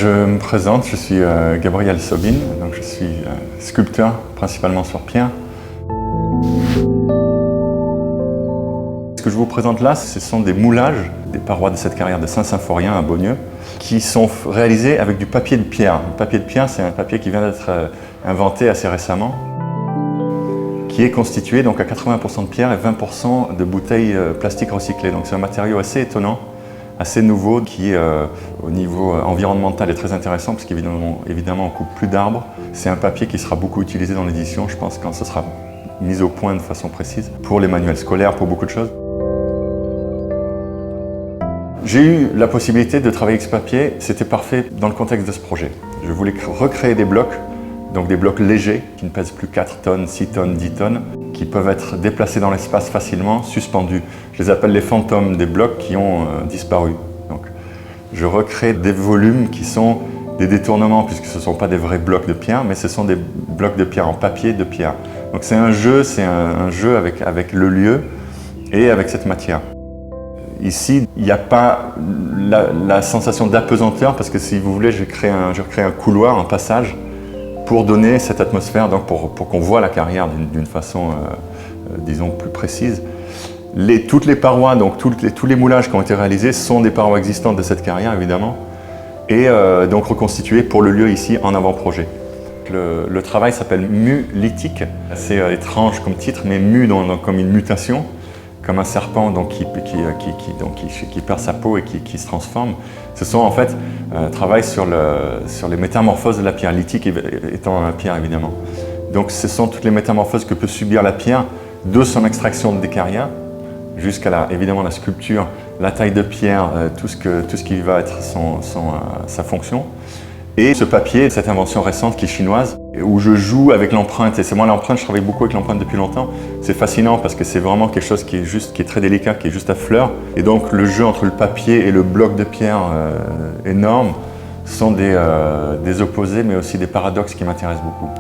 Je me présente, je suis Gabriel Sobin, donc je suis sculpteur principalement sur pierre. Ce que je vous présente là, ce sont des moulages des parois de cette carrière de Saint-Symphorien à Beaunieu qui sont réalisés avec du papier de pierre. Le papier de pierre, c'est un papier qui vient d'être inventé assez récemment, qui est constitué donc à 80% de pierre et 20% de bouteilles plastiques recyclées. Donc c'est un matériau assez étonnant, assez nouveau, qui au niveau environnemental est très intéressant parce qu'évidemment on coupe plus d'arbres. C'est un papier qui sera beaucoup utilisé dans l'édition, je pense, quand ce sera mis au point de façon précise, pour les manuels scolaires, pour beaucoup de choses. J'ai eu la possibilité de travailler avec ce papier, c'était parfait dans le contexte de ce projet. Je voulais recréer des blocs, donc des blocs légers, qui ne pèsent plus 4 tonnes, 6 tonnes, 10 tonnes, qui peuvent être déplacés dans l'espace facilement, suspendus. Je les appelle les fantômes des blocs qui ont disparu. Donc, je recrée des volumes qui sont des détournements, puisque ce ne sont pas des vrais blocs de pierre, mais ce sont des blocs de pierre en papier de pierre. Donc c'est un jeu avec le lieu et avec cette matière. Ici, il n'y a pas la sensation d'apesanteur, parce que si vous voulez, je crée un couloir, un passage, pour donner cette atmosphère, donc pour qu'on voit la carrière d'une façon, disons, plus précise. Toutes les parois, donc tous les moulages qui ont été réalisés sont des parois existantes de cette carrière, évidemment, et donc reconstituées pour le lieu ici en avant-projet. Le travail s'appelle Mue lithique, assez étrange comme titre, mais mue comme une mutation, comme un serpent donc, qui perd sa peau et qui se transforme. Ce sont en fait un travail sur les métamorphoses de la pierre, lithique étant la pierre évidemment. Donc ce sont toutes les métamorphoses que peut subir la pierre de son extraction des carrières jusqu'à évidemment la sculpture, la taille de pierre, tout ce qui va être sa fonction. Et ce papier, cette invention récente qui est chinoise, où je joue avec l'empreinte, et c'est moi l'empreinte, je travaille beaucoup avec l'empreinte depuis longtemps. C'est fascinant parce que c'est vraiment quelque chose qui est très délicat, qui est juste à fleur. Et donc le jeu entre le papier et le bloc de pierre énorme sont des opposés, mais aussi des paradoxes qui m'intéressent beaucoup.